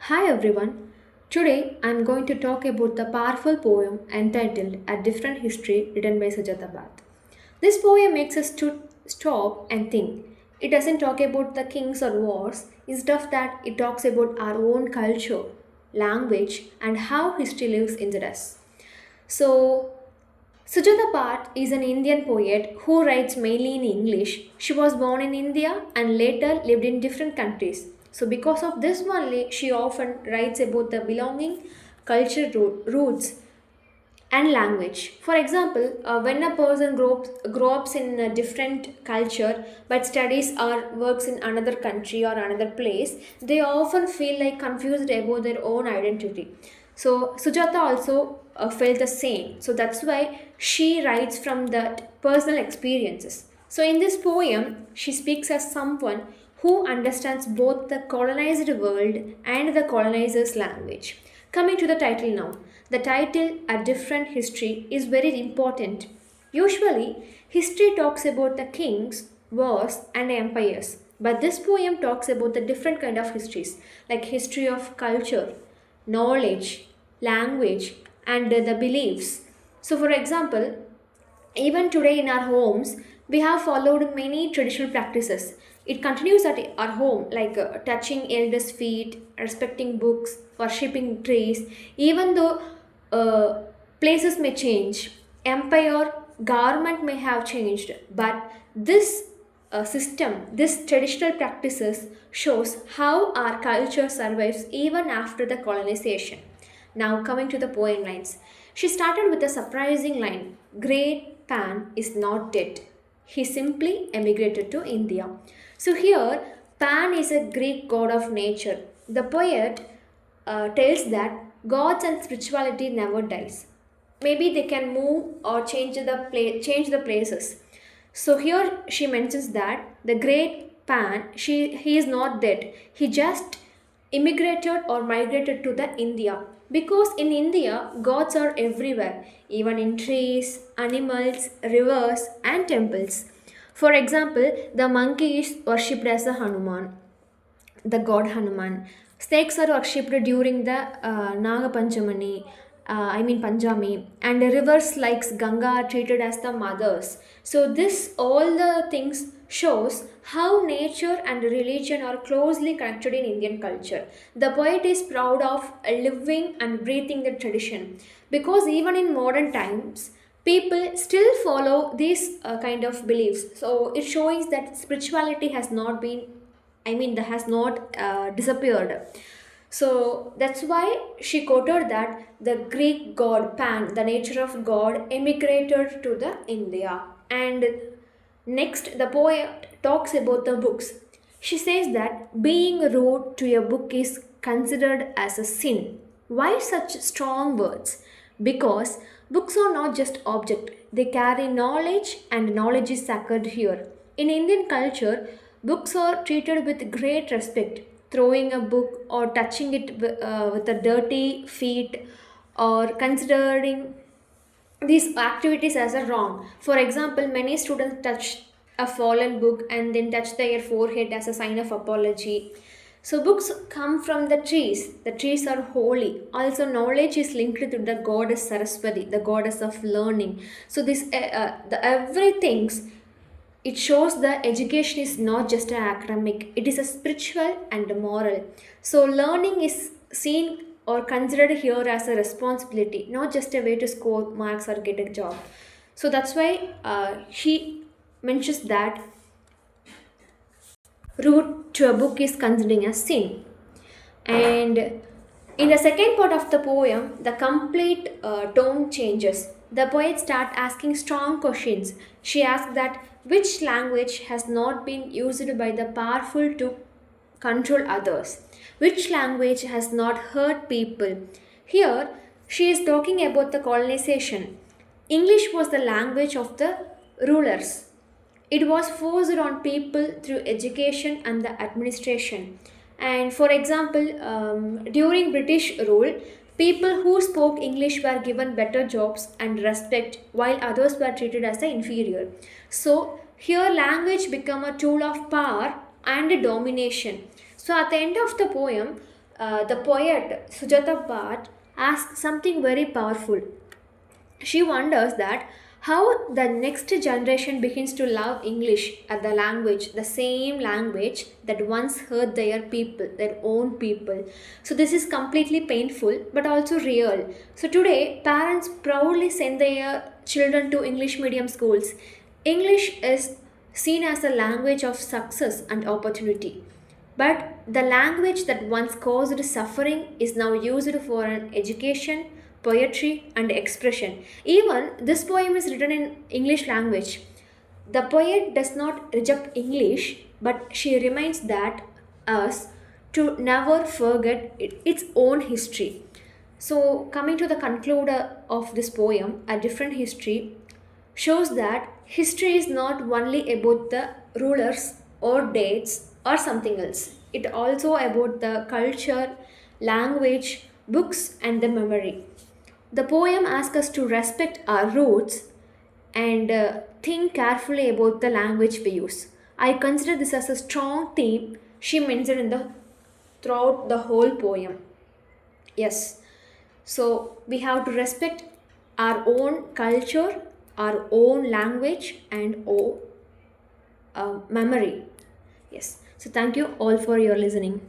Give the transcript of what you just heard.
Hi everyone. Today I am going to talk about the powerful poem entitled A Different History written by Sujata Bhatt. This poem makes us to stop and think. It doesn't talk about the kings or wars, instead of that it talks about our own culture, language and how history lives inside us. So Sujata Bhatt is an Indian poet who writes mainly in English. She was born in India and later lived in different countries. So, because of this only, she often writes about the belonging, culture roots, and language. For example, when a person grows up in a different culture but studies or works in another country or another place, they often feel like confused about their own identity. So Sujata also felt the same. So that's why she writes from that personal experiences. So in this poem, she speaks as someone who understands both the colonized world and the colonizer's language. Coming to the title now. The title, A Different History, is very important. Usually, history talks about the kings, wars, and empires. But this poem talks about the different kind of histories, like history of culture, knowledge, language, and the beliefs. So, for example, even today in our homes, we have followed many traditional practices. It continues at our home, like touching elders' feet, respecting books, worshipping trees. Even though uh, places may change, empire, government may have changed, but this system, this traditional practices shows how our culture survives even after the colonization. Now, coming to the poem lines. She started with a surprising line: Great Pan is not dead. He simply emigrated to India. So, here, Pan is a Greek god of nature. The poet tells that gods and spirituality never dies. Maybe they can move or change the places. So here she mentions that the great Pan, he is not dead. He just immigrated or migrated to the India. Because in India, gods are everywhere, even in trees, animals, rivers, and temples. For example, the monkey is worshipped as a Hanuman, the god Hanuman. Snakes are worshipped during the Naga Panchamani, Panjami, and the rivers like Ganga are treated as the mothers. So this all the things shows how nature and religion are closely connected in Indian culture. The poet is proud of living and breathing the tradition because even in modern times people still follow these kind of beliefs. So it shows that spirituality has not been that has not disappeared. So that's why she quoted that the Greek god Pan, the nature of God, emigrated to the India. And next, the poet talks about the books. She says that being rude to a book is considered as a sin. Why such strong words? Because books are not just object; they carry knowledge, and knowledge is sacred here. In Indian culture, books are treated with great respect. Throwing a book or touching it with a dirty feet or considering these activities as a wrong. For example, many students touch a fallen book and then touch their forehead as a sign of apology. So books come from the trees. The trees are holy. Also, knowledge is linked to the goddess Saraswati, the goddess of learning. So this the everything, it shows that education is not just an academic, it is a spiritual and a moral. So, learning is seen or considered here as a responsibility, not just a way to score marks or get a job. So, that's why she mentions that root to a book is considering a sin. And in the second part of the poem, the complete tone changes. The poet starts asking strong questions. She asks that which language has not been used by the powerful to control others? Which language has not hurt people? Here, she is talking about the colonization. English was the language of the rulers. It was forced on people through education and the administration. And for example, during British rule, people who spoke English were given better jobs and respect, while others were treated as the inferior. So here, language became a tool of power and domination. So at the end of the poem, the poet Sujata Bhatt asks something very powerful. She wonders that how the next generation begins to love English as the language, the same language that once hurt their people, their own people. So this is completely painful but also real. So today parents proudly send their children to English medium schools. English is seen as a language of success and opportunity, but the language that once caused suffering is now used for an education, poetry, and expression. Even this poem is written in English language. The poet does not reject English, but she reminds that us to never forget its own history. So, coming to the concluder of this poem, A Different History shows that history is not only about the rulers or dates or something else. It also about the culture, language, books, and the memory. The poem asks us to respect our roots and think carefully about the language we use. I consider this as a strong theme she mentioned in the throughout the whole poem. Yes, so we have to respect our own culture, our own language, and memory. Yes. So thank you all for your listening.